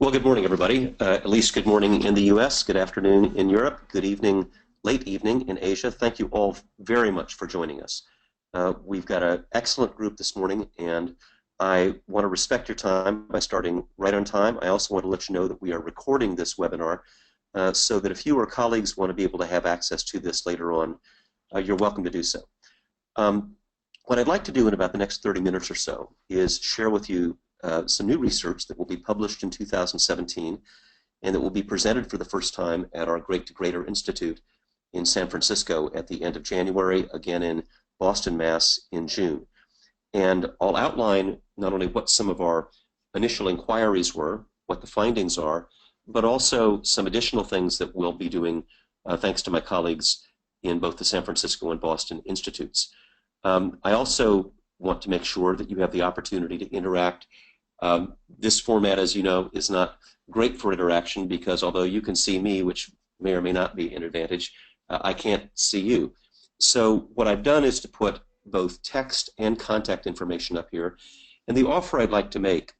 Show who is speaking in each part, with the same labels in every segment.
Speaker 1: Well, good morning, everybody. At least good morning in the U.S., good afternoon in Europe, good evening, late evening in Asia. Thank you all very much for joining us. We've got an excellent group this morning, and I want to respect your time by starting right on time. I also want to let you know that we are recording this webinar so that if you or colleagues want to be able to have access to this later on, you're welcome to do so. What I'd like to do in about the next 30 minutes or so is share with you some new research that will be published in 2017 and that will be presented for the first time at our Great to Greater Institute in San Francisco at the end of January, again in Boston, Mass. In June. And I'll outline not only what some of our initial inquiries were, what the findings are, but also some additional things that we'll be doing thanks to my colleagues in both the San Francisco and Boston Institutes. I also want to make sure that you have the opportunity to interact. This format, as you know, is not great for interaction because although you can see me, which may or may not be an advantage, I can't see you. So what I've done is to put both text and contact information up here. And the offer I'd like to make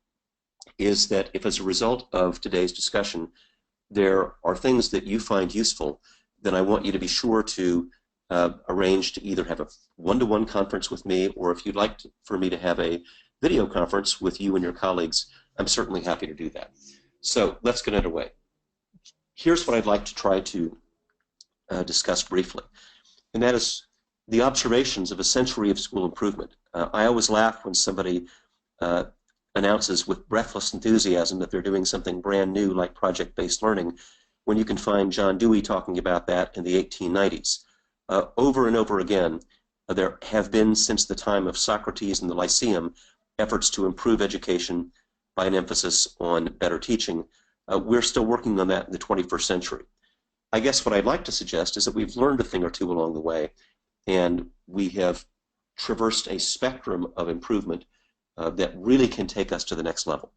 Speaker 1: is that if as a result of today's discussion there are things that you find useful, then I want you to be sure to arrange to either have a one-to-one conference with me, or if you'd like for me to have a video conference with you and your colleagues, I'm certainly happy to do that. So let's get underway. Here's what I'd like to try to discuss briefly, and that is the observations of a century of school improvement. I always laugh when somebody announces with breathless enthusiasm that they're doing something brand new like project-based learning, when you can find John Dewey talking about that in the 1890s. Over and over again, there have been, since the time of Socrates and the Lyceum, efforts to improve education by an emphasis on better teaching. We're still working on that in the 21st century. I guess what I'd like to suggest is that we've learned a thing or two along the way, and we have traversed a spectrum of improvement that really can take us to the next level.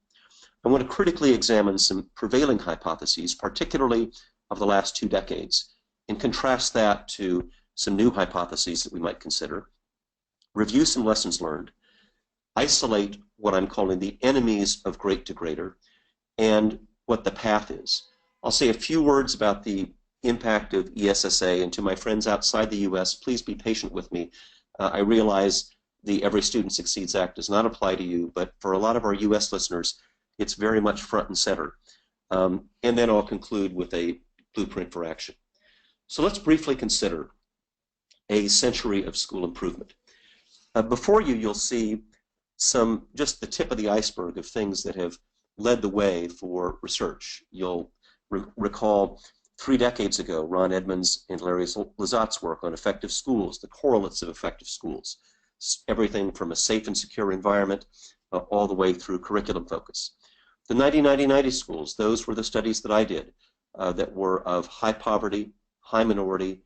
Speaker 1: I want to critically examine some prevailing hypotheses, particularly of the last 2 decades, and contrast that to some new hypotheses that we might consider, review some lessons learned, isolate what I'm calling the enemies of great to greater, and what the path is. I'll say a few words about the impact of ESSA, and to my friends outside the U.S., please be patient with me. I realize the Every Student Succeeds Act does not apply to you, but for a lot of our U.S. listeners, it's very much front and center. And then I'll conclude with a blueprint for action. So let's briefly consider a century of school improvement. Before you, you'll see just the tip of the iceberg of things that have led the way for research. You'll recall 3 decades ago, Ron Edmonds and Larry Lazat's work on effective schools, the correlates of effective schools, everything from a safe and secure environment all the way through curriculum focus. The 90-90-90 schools, those were the studies that I did that were of high poverty, high minority,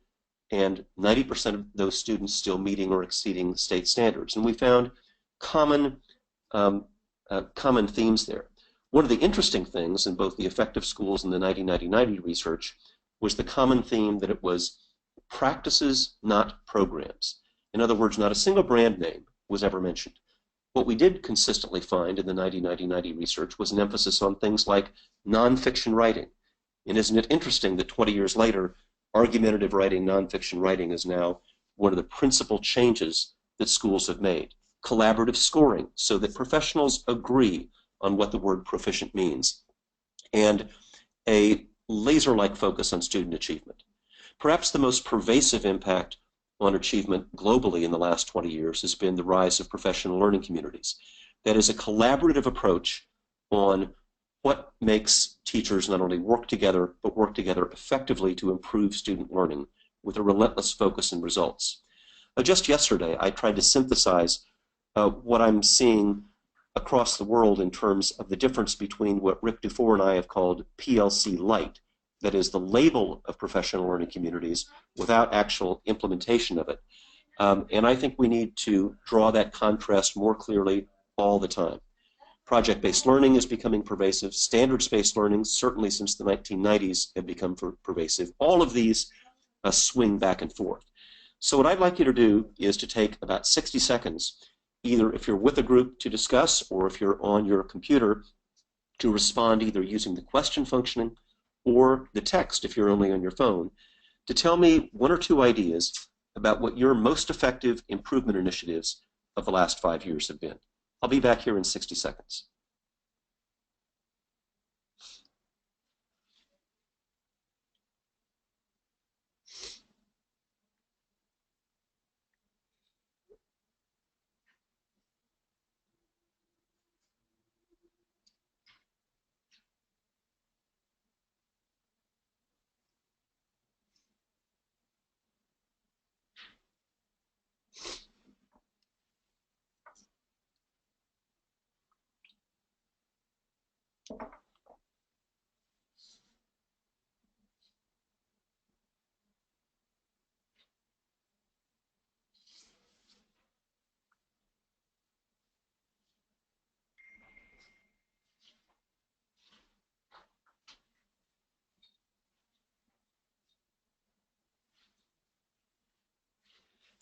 Speaker 1: and 90% of those students still meeting or exceeding state standards. And we found common themes there. One of the interesting things in both the effective schools and the 90-90-90 research was the common theme that it was practices, not programs. In other words, not a single brand name was ever mentioned. What we did consistently find in the 90-90-90 research was an emphasis on things like nonfiction writing. And isn't it interesting that 20 years later, argumentative writing, nonfiction writing is now one of the principal changes that schools have made. Collaborative scoring, so that professionals agree on what the word proficient means, and a laser-like focus on student achievement. Perhaps the most pervasive impact on achievement globally in the last 20 years has been the rise of professional learning communities. That is a collaborative approach on what makes teachers not only work together, but work together effectively to improve student learning with a relentless focus and results. Just yesterday, I tried to synthesize what I'm seeing across the world in terms of the difference between what Rick Dufour and I have called PLC Light, that is the label of professional learning communities without actual implementation of it. And I think we need to draw that contrast more clearly all the time. Project-based learning is becoming pervasive. Standards-based learning, certainly since the 1990s, have become pervasive. All of these swing back and forth. So what I'd like you to do is to take about 60 seconds, either if you're with a group to discuss or if you're on your computer, to respond either using the question functioning or the text if you're only on your phone, to tell me one or two ideas about what your most effective improvement initiatives of the last 5 years have been. I'll be back here in 60 seconds.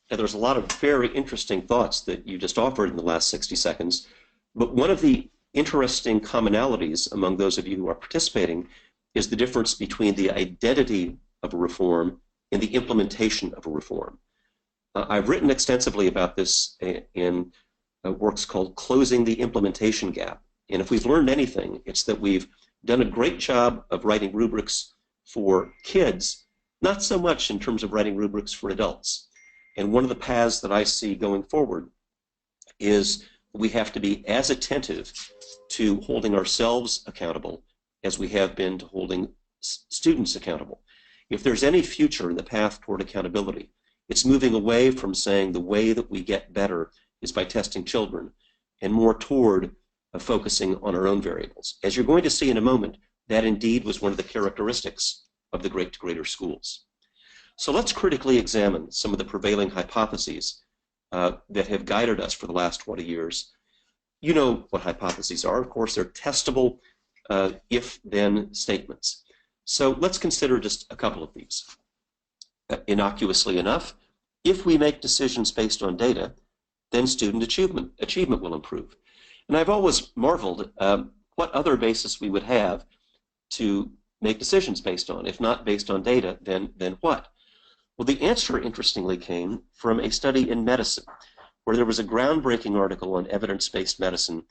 Speaker 1: Now, there's a lot of very interesting thoughts that you just offered in the last 60 seconds, but one of the interesting commonalities among those of you who are participating is the difference between the identity of a reform and the implementation of a reform. I've written extensively about this in works called Closing the Implementation Gap. And if we've learned anything, it's that we've done a great job of writing rubrics for kids, not so much in terms of writing rubrics for adults. And one of the paths that I see going forward is we have to be as attentive to holding ourselves accountable as we have been to holding students accountable. If there's any future in the path toward accountability, it's moving away from saying the way that we get better is by testing children and more toward focusing on our own variables. As you're going to see in a moment, that indeed was one of the characteristics of the Great to Greater schools. So let's critically examine some of the prevailing hypotheses that have guided us for the last 20 years. You know what hypotheses are. Of course, they're testable if-then statements. So let's consider just a couple of these. Innocuously enough, if we make decisions based on data, then student achievement will improve. And I've always marveled what other basis we would have to make decisions based on. If not based on data, then what? Well, the answer, interestingly, came from a study in medicine, where there was a groundbreaking article on evidence-based medicine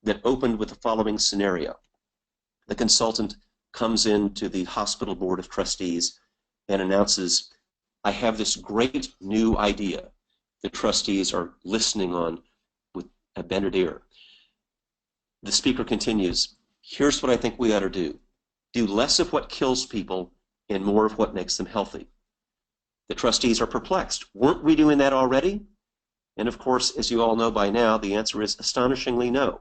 Speaker 1: that opened with the following scenario. The consultant comes into the hospital board of trustees and announces, I have this great new idea. The trustees are listening on with a bended ear. The speaker continues, here's what I think we ought to do. Do less of what kills people and more of what makes them healthy. The trustees are perplexed. Weren't we doing that already? And of course, as you all know by now, the answer is astonishingly no.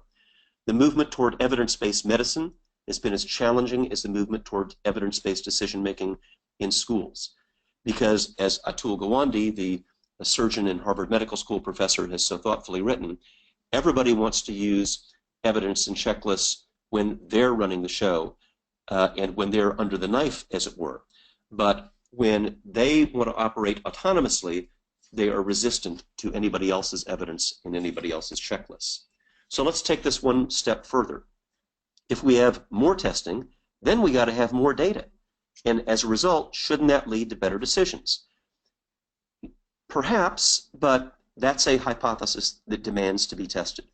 Speaker 1: The movement toward evidence-based medicine has been as challenging as the movement toward evidence-based decision-making in schools. Because as Atul Gawande, the surgeon and Harvard Medical School professor, has so thoughtfully written, everybody wants to use evidence and checklists when they're running the show and when they're under the knife, as it were. But when they want to operate autonomously, they are resistant to anybody else's evidence and anybody else's checklists. So let's take this one step further. If we have more testing, then we got to have more data. And as a result, shouldn't that lead to better decisions? Perhaps, but that's a hypothesis that demands to be tested.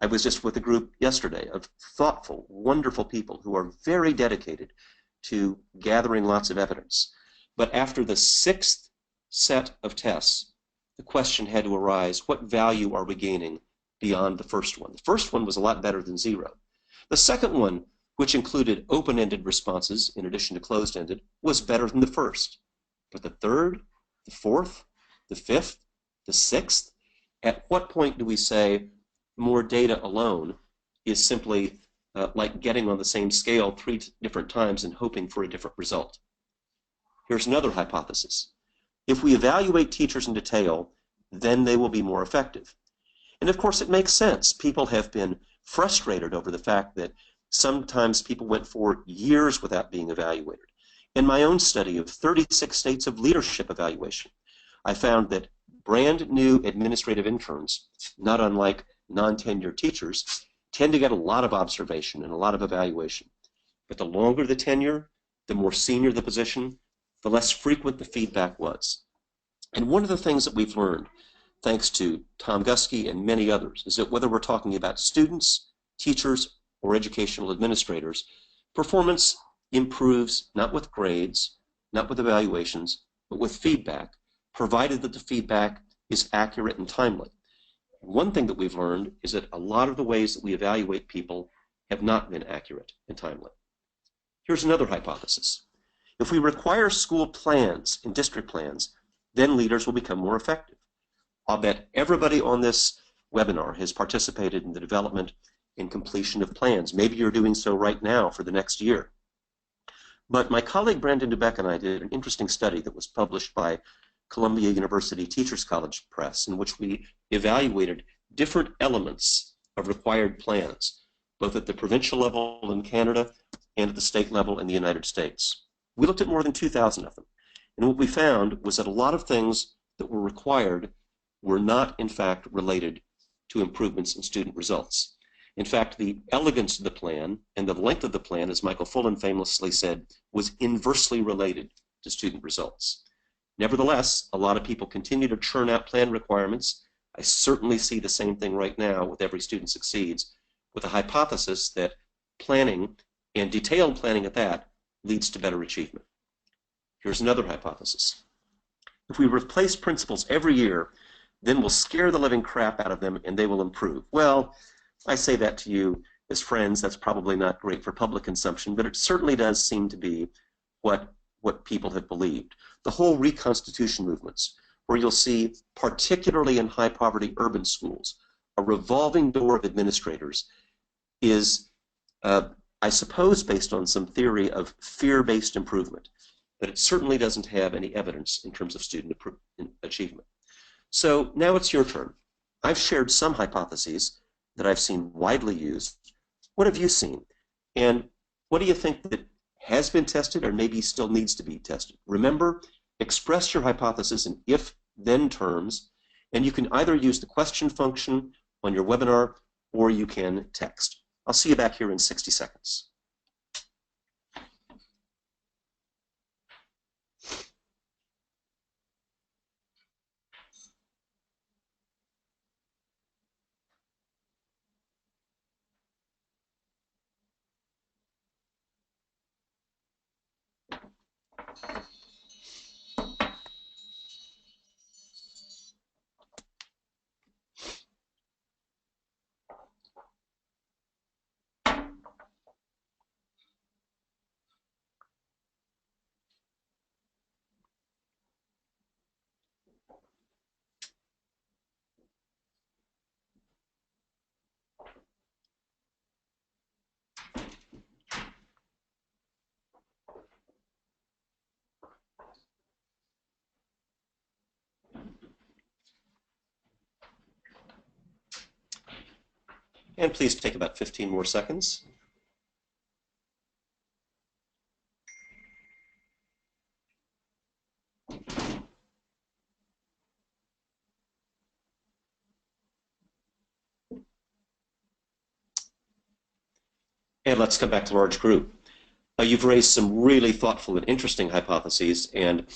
Speaker 1: I was just with a group yesterday of thoughtful, wonderful people who are very dedicated to gathering lots of evidence. But after the 6th set of tests, the question had to arise, what value are we gaining beyond the first one? The first one was a lot better than 0. The second one, which included open-ended responses in addition to closed-ended, was better than the first. But the third, the fourth, the fifth, the sixth, at what point do we say more data alone is simply like getting on the same scale 3 different times and hoping for a different result? Here's another hypothesis. If we evaluate teachers in detail, then they will be more effective. And of course, it makes sense. People have been frustrated over the fact that sometimes people went for years without being evaluated. In my own study of 36 states of leadership evaluation, I found that brand new administrative interns, not unlike non-tenured teachers, tend to get a lot of observation and a lot of evaluation. But the longer the tenure, the more senior the position, the less frequent the feedback was. And one of the things that we've learned, thanks to Tom Guskey and many others, is that whether we're talking about students, teachers, or educational administrators, performance improves not with grades, not with evaluations, but with feedback, provided that the feedback is accurate and timely. One thing that we've learned is that a lot of the ways that we evaluate people have not been accurate and timely. Here's another hypothesis. If we require school plans and district plans, then leaders will become more effective. I'll bet everybody on this webinar has participated in the development and completion of plans. Maybe you're doing so right now for the next year. But my colleague Brandon Dubeck and I did an interesting study that was published by Columbia University Teachers College Press, in which we evaluated different elements of required plans, both at the provincial level in Canada and at the state level in the United States. We looked at more than 2,000 of them. And what we found was that a lot of things that were required were not, in fact, related to improvements in student results. In fact, the elegance of the plan and the length of the plan, as Michael Fullan famously said, was inversely related to student results. Nevertheless, a lot of people continue to churn out plan requirements. I certainly see the same thing right now with Every Student Succeeds, with a hypothesis that planning, and detailed planning at that, leads to better achievement. Here's another hypothesis. If we replace principals every year, then we'll scare the living crap out of them and they will improve. Well, I say that to you as friends. That's probably not great for public consumption, but it certainly does seem to be what people have believed. The whole reconstitution movements, where you'll see, particularly in high-poverty urban schools, a revolving door of administrators is, I suppose, based on some theory of fear-based improvement, but it certainly doesn't have any evidence in terms of student achievement. So now it's your turn. I've shared some hypotheses that I've seen widely used. What have you seen? And what do you think that has been tested or maybe still needs to be tested? Remember, express your hypothesis in if-then terms, and you can either use the question function on your webinar or you can text. I'll see you back here in 60 seconds. And please take about 15 more seconds. And let's come back to large group. You've raised some really thoughtful and interesting hypotheses, and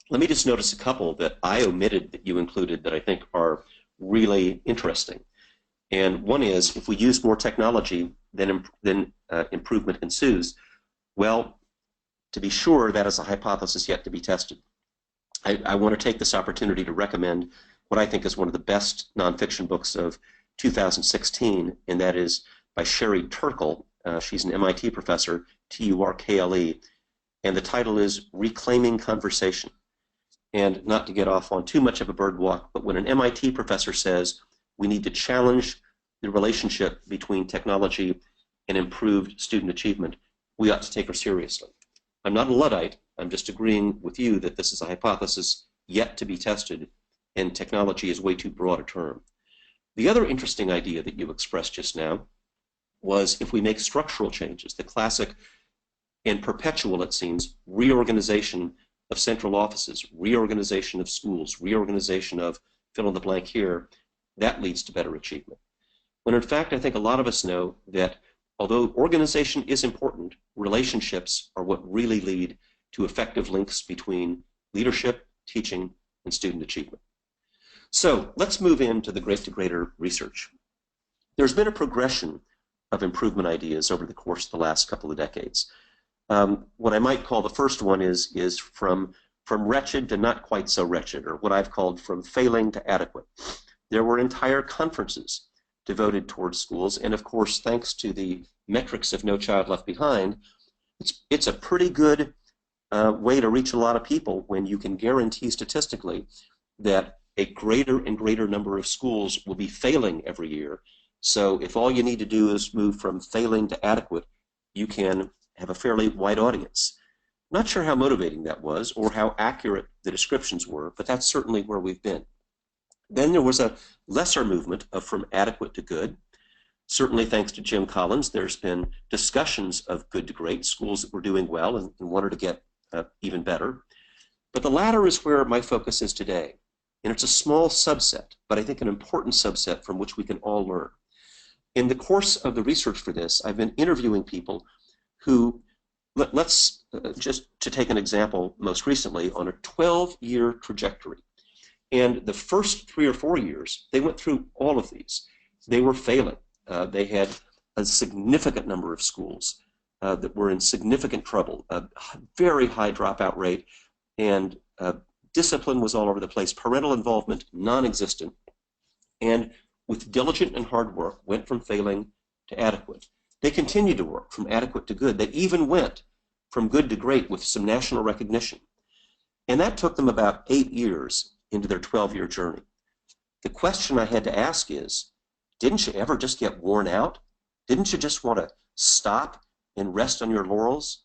Speaker 1: let me just notice a couple that I omitted that you included that I think are really interesting. And one is, if we use more technology, then improvement ensues. Well, to be sure, that is a hypothesis yet to be tested. I want to take this opportunity to recommend what I think is one of the best nonfiction books of 2016, and that is by Sherry Turkle. She's an MIT professor, Turkle, and the title is Reclaiming Conversation. And not to get off on too much of a bird walk, but when an MIT professor says we need to challenge the relationship between technology and improved student achievement, we ought to take her seriously. I'm not a Luddite. I'm just agreeing with you that this is a hypothesis yet to be tested, and technology is way too broad a term. The other interesting idea that you expressed just now was if we make structural changes, the classic and perpetual, it seems, reorganization of central offices, reorganization of schools, reorganization of fill in the blank here, that leads to better achievement. when in fact I think a lot of us know that although organization is important, relationships are what really lead to effective links between leadership, teaching, and student achievement. So let's move into the Great to Greater research. There's been a progression of improvement ideas over the course of the last couple of decades. What I might call the first one is from wretched to not quite so wretched, or what I've called from failing to adequate. There were entire conferences devoted towards schools, and of course, thanks to the metrics of No Child Left Behind, it's a pretty good way to reach a lot of people when you can guarantee statistically that a greater and greater number of schools will be failing every year. So if all you need to do is move from failing to adequate, you can have a fairly wide audience. Not sure how motivating that was or how accurate the descriptions were, but that's certainly where we've been. Then there was a lesser movement of from adequate to good. Certainly thanks to Jim Collins, there's been discussions of good to great, schools that were doing well and wanted to get even better. But the latter is where my focus is today. And it's a small subset, but I think an important subset from which we can all learn. In the course of the research for this, I've been interviewing people who, let's just to take an example most recently, on a 12-year trajectory. And the first 3 or 4 years, they went through all of these. They were failing. They had a significant number of schools that were in significant trouble, a very high dropout rate, and discipline was all over the place, parental involvement non-existent, and with diligent and hard work went from failing to adequate. They continued to work from adequate to good. They even went from good to great with some national recognition. And that took them about 8 years into their 12-year journey. The question I had to ask is, didn't you ever just get worn out? Didn't you just want to stop and rest on your laurels?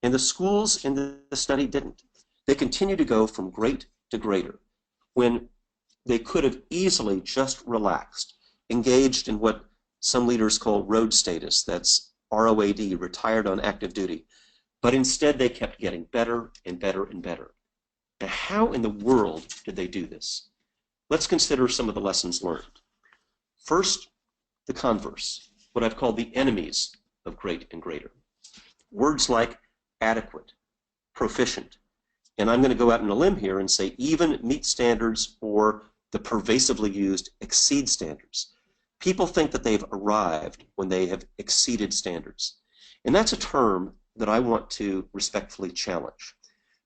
Speaker 1: And the schools in the study didn't. They continued to go from great to greater when they could have easily just relaxed, engaged in what some leaders call road status, that's ROAD, retired on active duty. But instead they kept getting better and better and better. Now, how in the world did they do this? Let's consider some of the lessons learned. First, the converse, what I've called the enemies of great and greater. Words like adequate, proficient, and I'm going to go out on a limb here and say even meet standards or the pervasively used exceed standards. People think that they've arrived when they have exceeded standards. And that's a term that I want to respectfully challenge,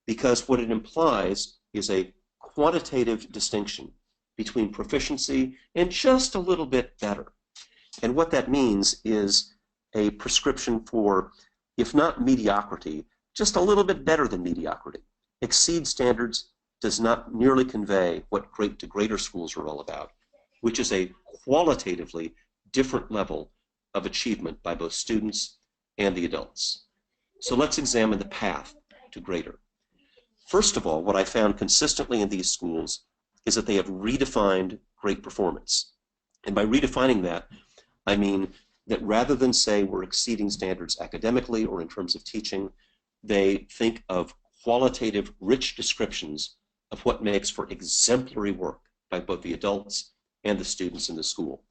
Speaker 1: because what it implies is a quantitative distinction between proficiency and just a little bit better. And what that means is a prescription for, if not mediocrity, just a little bit better than mediocrity. Exceed standards does not nearly convey what great to greater schools are all about, which is a qualitatively different level of achievement by both students and the adults. So let's examine the path to greater. First of all, what I found consistently in these schools is that they have redefined great performance. And by redefining that, I mean that rather than say we're exceeding standards academically or in terms of teaching, they think of qualitative, rich descriptions of what makes for exemplary work by both the adults and the students in the school.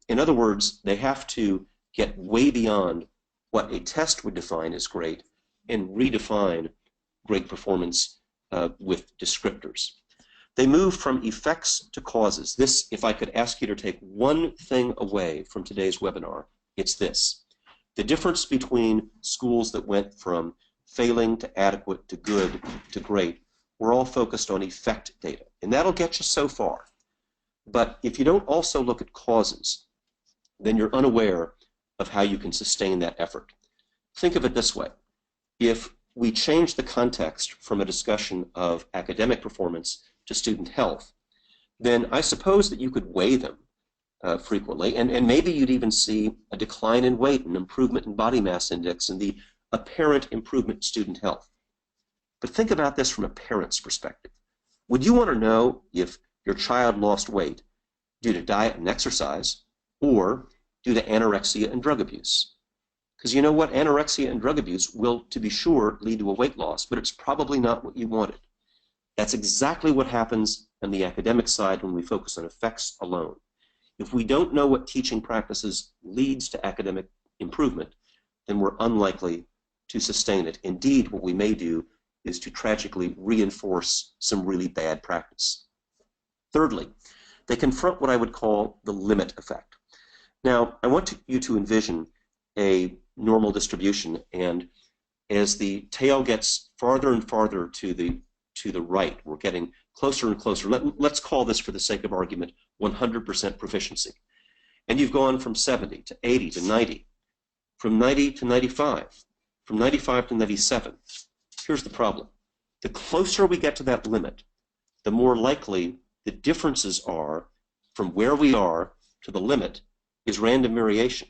Speaker 1: In other words, they have to get way beyond what a test would define as great and redefine great performance with descriptors. They move from effects to causes. This, if I could ask you to take one thing away from today's webinar, it's this. The difference between schools that went from failing to adequate to good to great, we're all focused on effect data, and that'll get you so far. But if you don't also look at causes, then you're unaware of how you can sustain that effort. Think of it this way. If we change the context from a discussion of academic performance to student health, then I suppose that you could weigh them frequently, and maybe you'd even see a decline in weight, an improvement in body mass index, and the apparent improvement in student health. But think about this from a parent's perspective. Would you want to know if your child lost weight due to diet and exercise or due to anorexia and drug abuse? Because you know what? Anorexia and drug abuse will, to be sure, lead to a weight loss, but it's probably not what you wanted. That's exactly what happens on the academic side when we focus on effects alone. If we don't know what teaching practices leads to academic improvement, then we're unlikely to sustain it. Indeed, what we may do is to tragically reinforce some really bad practice. Thirdly, they confront what I would call the limit effect. Now, I want you to envision a normal distribution, and as the tail gets farther and farther to the right, we're getting closer and closer. Let's call this, for the sake of argument, 100% proficiency. And you've gone from 70 to 80 to 90, from 90 to 95, from 95 to 97. Here's the problem. The closer we get to that limit, the more likely the differences are from where we are to the limit is random variation.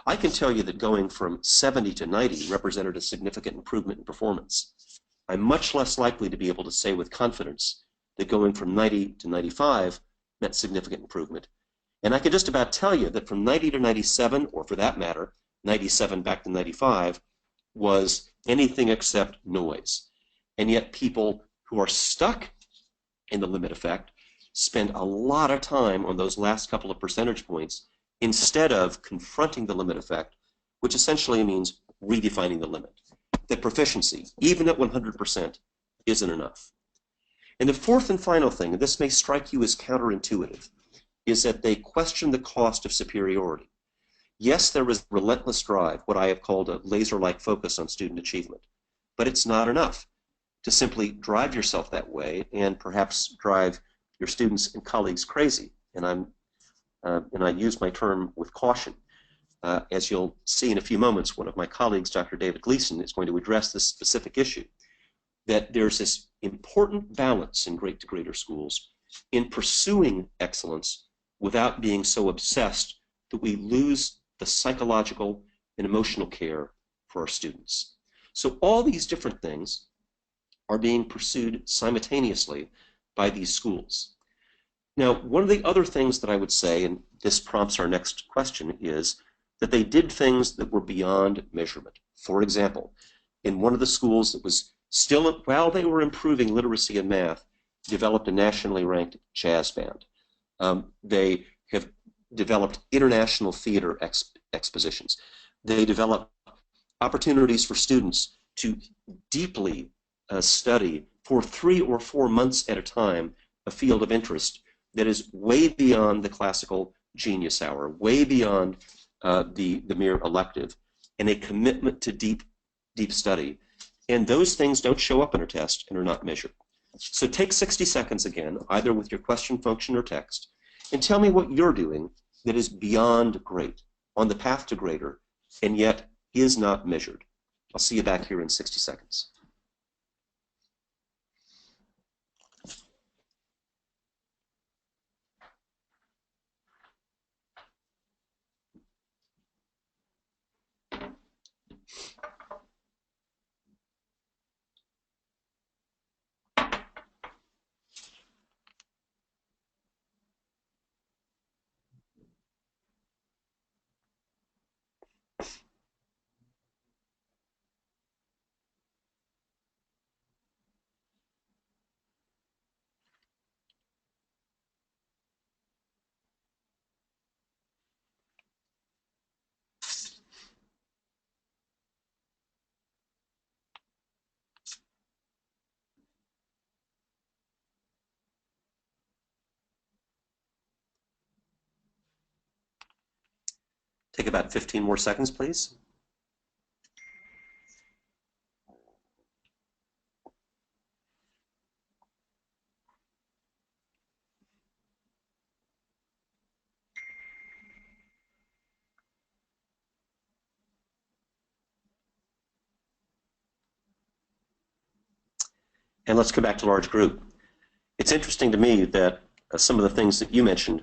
Speaker 1: I can tell you that going from 70 to 90 represented a significant improvement in performance. I'm much less likely to be able to say with confidence that going from 90 to 95 meant significant improvement. And I can just about tell you that from 90 to 97, or for that matter, 97 back to 95, was anything except noise. And yet people who are stuck in the limit effect spend a lot of time on those last couple of percentage points instead of confronting the limit effect, which essentially means redefining the limit. That proficiency, even at 100%, isn't enough. And the fourth and final thing, and this may strike you as counterintuitive, is that they question the cost of superiority. Yes, there is relentless drive, what I have called a laser-like focus on student achievement, but it's not enough to simply drive yourself that way and perhaps drive your students and colleagues crazy. And I use my term with caution. As you'll see in a few moments, one of my colleagues, Dr. David Gleason, is going to address this specific issue, that there's this important balance in great to greater schools in pursuing excellence without being so obsessed that we lose the psychological and emotional care for our students. So all these different things are being pursued simultaneously by these schools. Now, one of the other things that I would say, and this prompts our next question, is that they did things that were beyond measurement. For example, in one of the schools that was still, while they were improving literacy and math, developed a nationally ranked jazz band. They have developed international theater expositions. They developed opportunities for students to deeply study for 3 or 4 months at a time a field of interest that is way beyond the classical genius hour, way beyond the mere elective, and a commitment to deep study. And those things don't show up in a test and are not measured. So take 60 seconds again, either with your question function or text, and tell me what you're doing that is beyond great, on the path to greater, and yet is not measured. I'll see you back here in 60 seconds. Take about 15 more seconds, please. And let's go back to large group. It's interesting to me that some of the things that you mentioned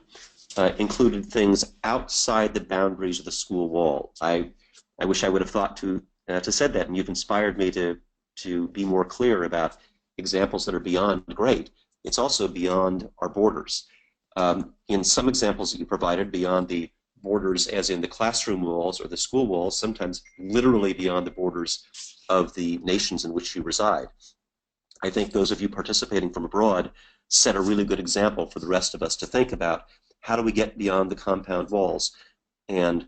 Speaker 1: included things outside the boundaries of the school wall. I wish I would have thought to said that, and you've inspired me to be more clear about examples that are beyond great. It's also beyond our borders. In some examples that you provided, beyond the borders as in the classroom walls or the school walls, sometimes literally beyond the borders of the nations in which you reside. I think those of you participating from abroad set a really good example for the rest of us to think about how do we get beyond the compound walls and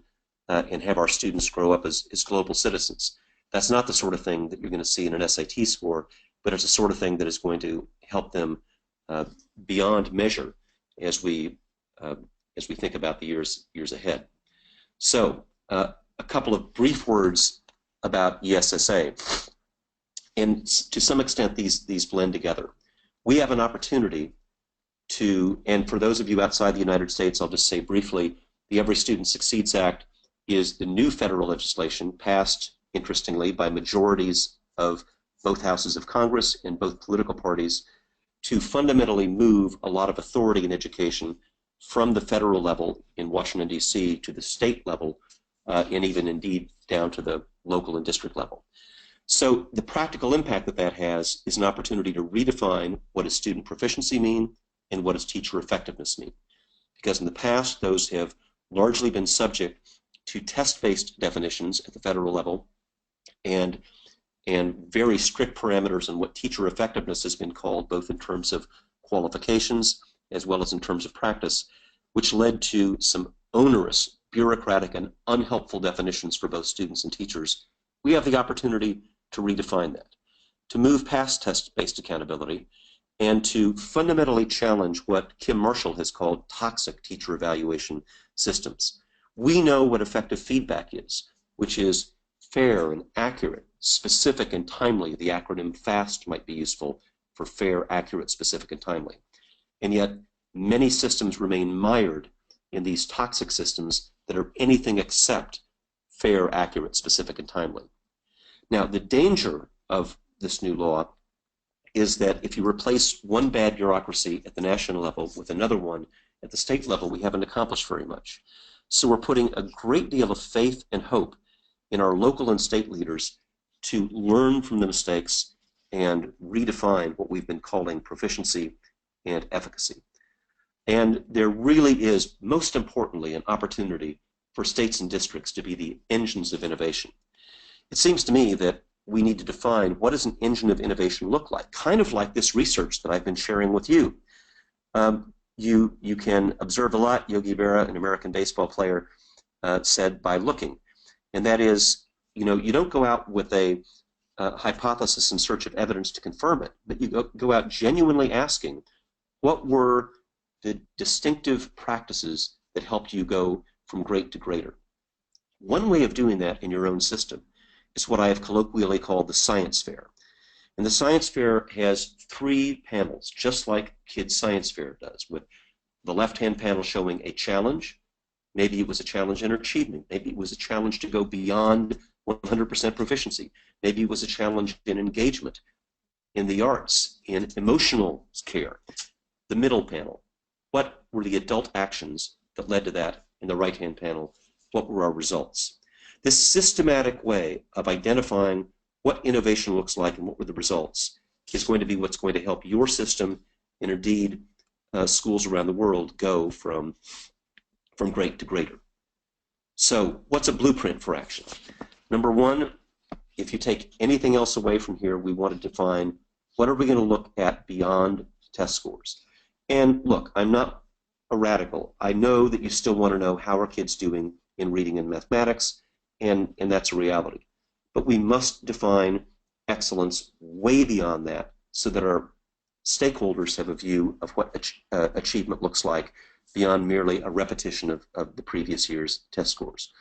Speaker 1: have our students grow up as global citizens? That's not the sort of thing that you're going to see in an SAT score, but it's the sort of thing that is going to help them beyond measure as we think about the years ahead. So a couple of brief words about ESSA, and to some extent these blend together. We have an opportunity to, and for those of you outside the United States, I'll just say briefly, the Every Student Succeeds Act is the new federal legislation passed, interestingly, by majorities of both houses of Congress and both political parties to fundamentally move a lot of authority in education from the federal level in Washington, D.C. to the state level, and even indeed down to the local and district level. So the practical impact that has is an opportunity to redefine what does student proficiency mean and what does teacher effectiveness mean. Because in the past, those have largely been subject to test-based definitions at the federal level and very strict parameters on what teacher effectiveness has been called, both in terms of qualifications as well as in terms of practice, which led to some onerous, bureaucratic, and unhelpful definitions for both students and teachers. We have the opportunity to redefine that, to move past test-based accountability, and to fundamentally challenge what Kim Marshall has called toxic teacher evaluation systems. We know what effective feedback is, which is fair and accurate, specific and timely. The acronym FAST might be useful for fair, accurate, specific, and timely. And yet, many systems remain mired in these toxic systems that are anything except fair, accurate, specific, and timely. Now, the danger of this new law is that if you replace one bad bureaucracy at the national level with another one at the state level, we haven't accomplished very much. So we're putting a great deal of faith and hope in our local and state leaders to learn from the mistakes and redefine what we've been calling proficiency and efficacy. And there really is, most importantly, an opportunity for states and districts to be the engines of innovation. It seems to me that we need to define what does an engine of innovation look like, kind of like this research that I've been sharing with you. You can observe a lot, Yogi Berra, an American baseball player, said, by looking. And that is, you don't go out with a hypothesis in search of evidence to confirm it, but you go out genuinely asking, what were the distinctive practices that helped you go from great to greater? One way of doing that in your own system is what I have colloquially called the science fair. And the science fair has 3 panels, just like Kids Science Fair does, with the left-hand panel showing a challenge. Maybe it was a challenge in achievement. Maybe it was a challenge to go beyond 100% proficiency. Maybe it was a challenge in engagement, in the arts, in emotional care. The middle panel, what were the adult actions that led to that? In the right-hand panel, what were our results? This systematic way of identifying what innovation looks like and what were the results is going to be what's going to help your system and indeed schools around the world go from great to greater. So what's a blueprint for action? Number 1, if you take anything else away from here, we want to define what are we going to look at beyond test scores. And look, I'm not a radical. I know that you still want to know how are kids doing in reading and mathematics, and that's a reality. But we must define excellence way beyond that so that our stakeholders have a view of what achievement looks like beyond merely a repetition of the previous year's test scores.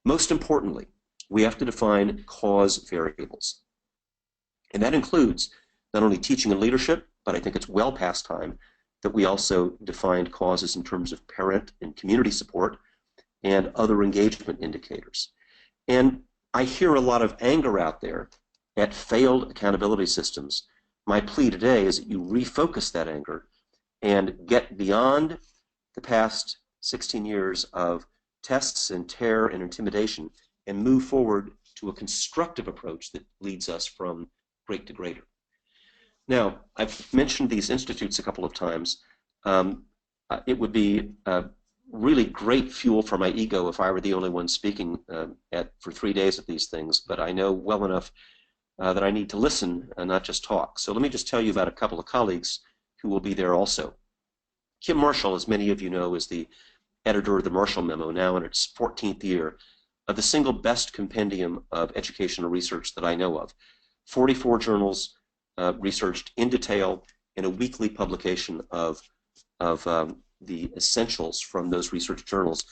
Speaker 1: Most importantly, we have to define cause variables. And that includes not only teaching and leadership, but I think it's well past time that we also defined causes in terms of parent and community support and other engagement indicators. And I hear a lot of anger out there at failed accountability systems. My plea today is that you refocus that anger and get beyond the past 16 years of tests and terror and intimidation and move forward to a constructive approach that leads us from great to greater. Now, I've mentioned these institutes a couple of times. It would be really great fuel for my ego if I were the only one speaking for 3 days at these things, but I know well enough that I need to listen and not just talk. So let me just tell you about a couple of colleagues who will be there also. Kim Marshall, as many of you know, is the editor of the Marshall Memo, now in its 14th year, of the single best compendium of educational research that I know of. 44 journals researched in detail in a weekly publication of the essentials from those research journals.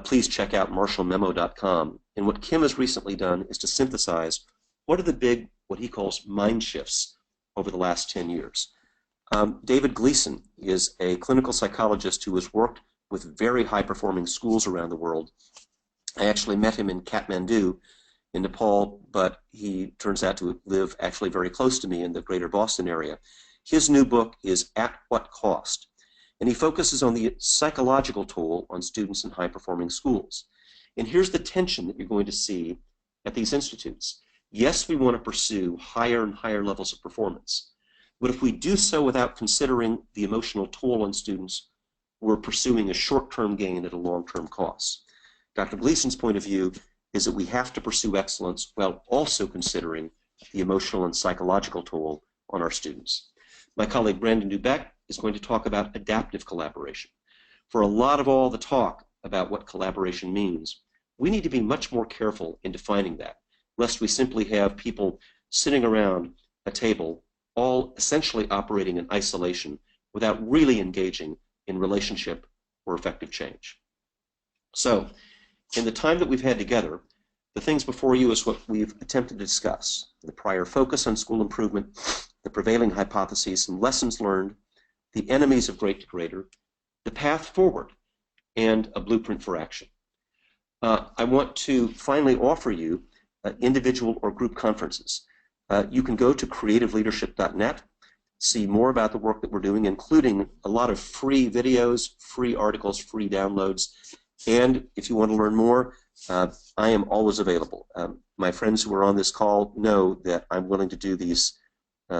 Speaker 1: Please check out marshallmemo.com. And what Kim has recently done is to synthesize what are the big, what he calls mind shifts over the last 10 years. David Gleason is a clinical psychologist who has worked with very high-performing schools around the world. I actually met him in Kathmandu in Nepal, but he turns out to live actually very close to me in the greater Boston area. His new book is At What Cost? And he focuses on the psychological toll on students in high-performing schools. And here's the tension that you're going to see at these institutes. Yes, we want to pursue higher and higher levels of performance, but if we do so without considering the emotional toll on students, we're pursuing a short-term gain at a long-term cost. Dr. Gleason's point of view is that we have to pursue excellence while also considering the emotional and psychological toll on our students. My colleague Brandon Dubeck is going to talk about adaptive collaboration. For a lot of all the talk about what collaboration means, we need to be much more careful in defining that, lest we simply have people sitting around a table all essentially operating in isolation without really engaging in relationship or effective change. So, in the time that we've had together, the things before you is what we've attempted to discuss: the prior focus on school improvement, the prevailing hypotheses and lessons learned, the enemies of great degrader, the path forward, and a blueprint for action. I want to finally offer you individual or group conferences. You can go to creativeleadership.net, see more about the work that we're doing, including a lot of free videos, free articles, free downloads. And if you want to learn more, I am always available. My friends who are on this call know that I'm willing to do these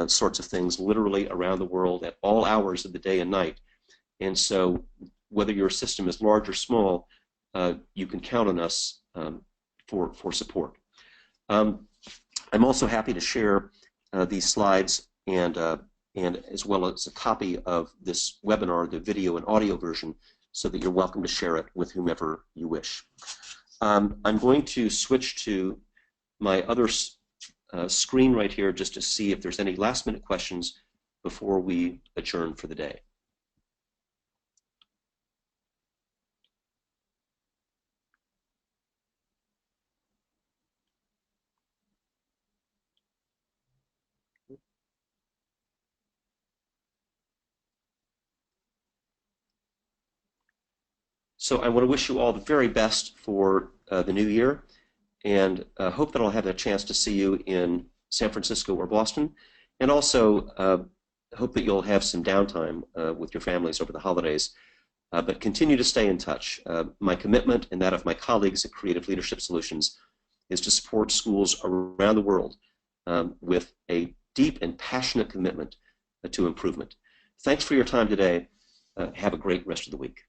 Speaker 1: sorts of things literally around the world at all hours of the day and night. And so whether your system is large or small, you can count on us for support. I'm also happy to share these slides and as well as a copy of this webinar, the video and audio version, so that you're welcome to share it with whomever you wish. I'm going to switch to my other screen right here just to see if there's any last-minute questions before we adjourn for the day. So I want to wish you all the very best for the new year, and hope that I'll have a chance to see you in San Francisco or Boston, and also hope that you'll have some downtime with your families over the holidays, but continue to stay in touch. My commitment and that of my colleagues at Creative Leadership Solutions is to support schools around the world with a deep and passionate commitment to improvement. Thanks for your time today. Have a great rest of the week.